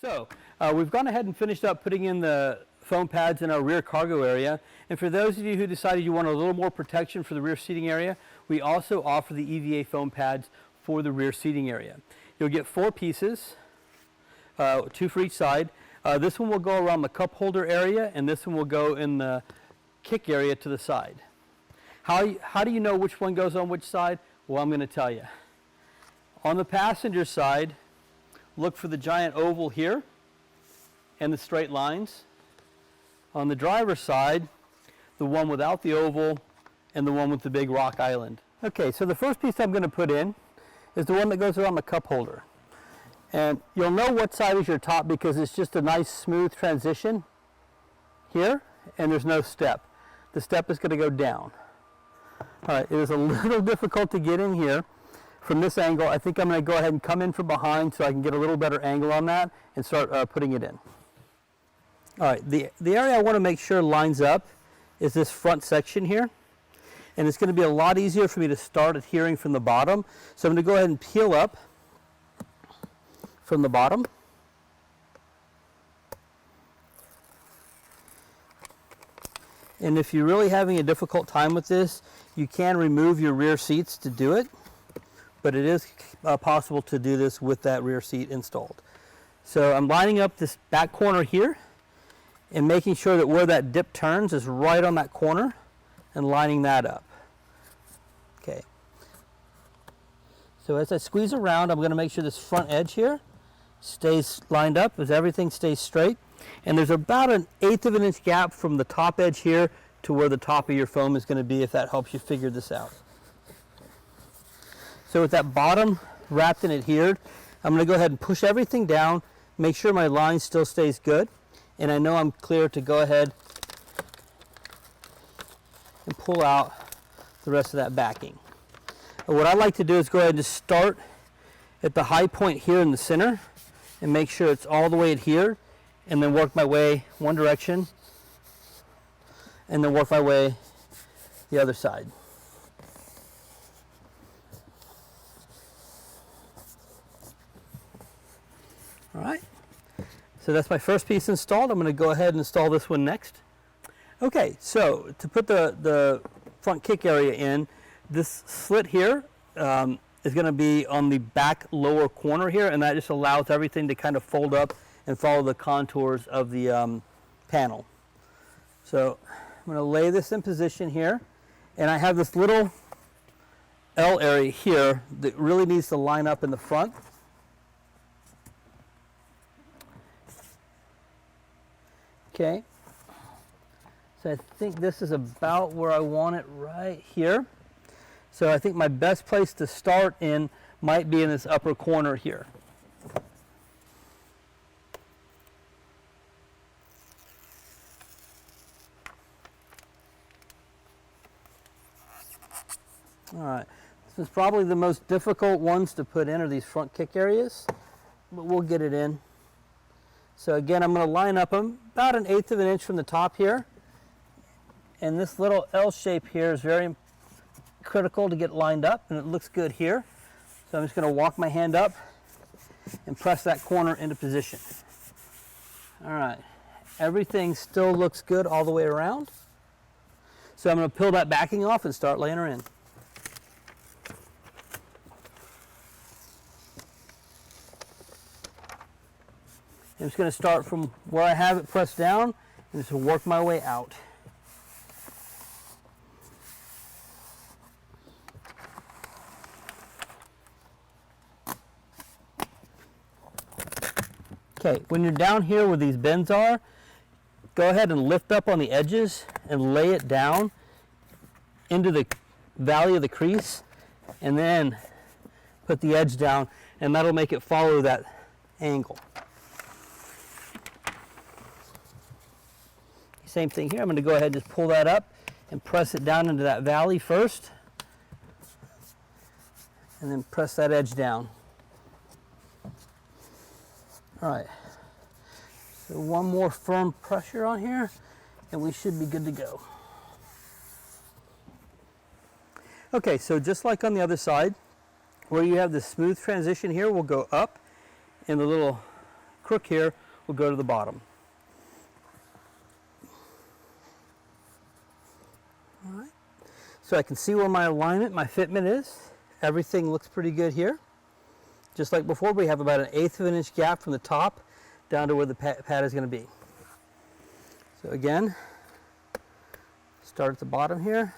So we've gone ahead and finished up putting in the foam pads in our rear cargo area. And for those of you who decided you want a little more protection for the rear seating area, we also offer the EVA foam pads for the rear seating area. You'll get 4 pieces, 2 for each side. This one will go around the cup holder area, and this one will go in the kick area to the side. How do you know which one goes on which side? Well, I'm going to tell you. On the passenger side, look for the giant oval here and the straight lines. On the driver's side, the one without the oval and the one with the big rock island. Okay, so the first piece I'm going to put in is the one that goes around the cup holder. And you'll know what side is your top because it's just a nice smooth transition here, and there's no step. The step is going to go down. All right, it is a little difficult to get in here from this angle. I think I'm going to go ahead and come in from behind so I can get a little better angle on that and start putting it in. All right, the area I want to make sure lines up is this front section here. And it's going to be a lot easier for me to start adhering from the bottom. So I'm going to go ahead and peel up from the bottom. And if you're really having a difficult time with this, you can remove your rear seats to do it. But it is possible to do this with that rear seat installed. So I'm lining up this back corner here and making sure that where that dip turns is right on that corner and lining that up. Okay. So as I squeeze around, I'm going to make sure this front edge here stays lined up as everything stays straight. And there's about an 1/8 of an inch gap from the top edge here to where the top of your foam is going to be, if that helps you figure this out. So with that bottom wrapped and adhered, I'm going to go ahead and push everything down, make sure my line still stays good, and I know I'm clear to go ahead and pull out the rest of that backing. And what I like to do is go ahead and just start at the high point here in the center and make sure it's all the way adhered, and then work my way one direction and then work my way the other side. All right, so that's my first piece installed. I'm going to go ahead and install this one next. Okay, so to put the front kick area in, this slit here is going to be on the back lower corner here, and that just allows everything to kind of fold up and follow the contours of the panel. So I'm going to lay this in position here, and I have this little L area here that really needs to line up in the front. Okay, so I think this is about where I want it right here. So I think my best place to start in might be in this upper corner here. All right, this is probably the most difficult ones to put in, are these front kick areas, but we'll get it in. So again, I'm going to line up them about an 1/8 of an inch from the top here. And this little L shape here is very critical to get lined up, and it looks good here. So I'm just going to walk my hand up and press that corner into position. All right, everything still looks good all the way around. So I'm going to peel that backing off and start laying her in. I'm just going to start from where I have it pressed down and just work my way out. Okay, when you're down here where these bends are, go ahead and lift up on the edges and lay it down into the valley of the crease, and then put the edge down, and that'll make it follow that angle. Same thing here. I'm going to go ahead and just pull that up and press it down into that valley first, and then press that edge down. All right, so one more firm pressure on here and we should be good to go. Okay, so just like on the other side, where you have the smooth transition here, we'll go up in the little crook here will go to the bottom. All right. So I can see where my alignment, my fitment is. Everything looks pretty good here. Just like before, we have about an 1/8 of an inch gap from the top down to where the pad is going to be. So again, start at the bottom here.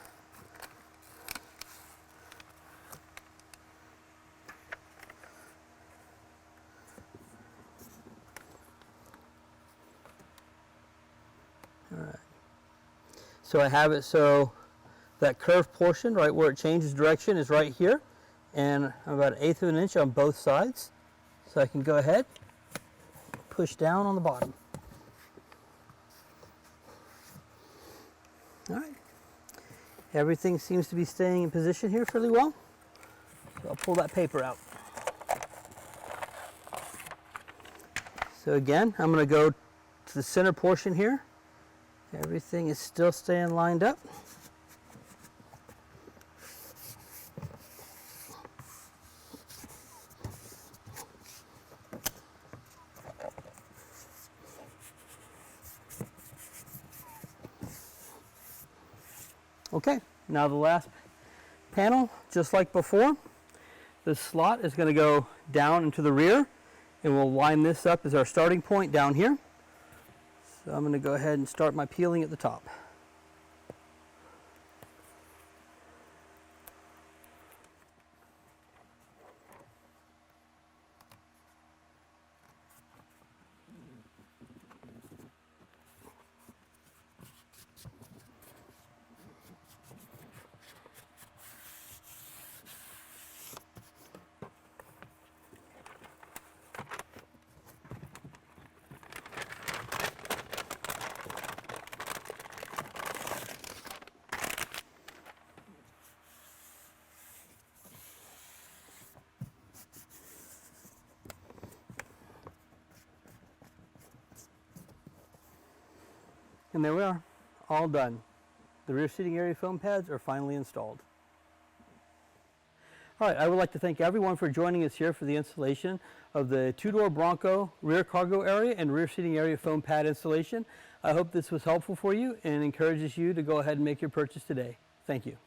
All right. So I have it so that curved portion, right where it changes direction, is right here, and I'm about an 1/8 of an inch on both sides. So I can go ahead, push down on the bottom. All right. Everything seems to be staying in position here fairly well. So I'll pull that paper out. So again, I'm going to go to the center portion here. Everything is still staying lined up. Okay, now the last panel, just like before, this slot is going to go down into the rear, and we'll line this up as our starting point down here. So I'm going to go ahead and start my peeling at the top. And there we are, all done. The rear seating area foam pads are finally installed. All right, I would like to thank everyone for joining us here for the installation of the two-door Bronco rear cargo area and rear seating area foam pad installation. I hope this was helpful for you and encourages you to go ahead and make your purchase today. Thank you.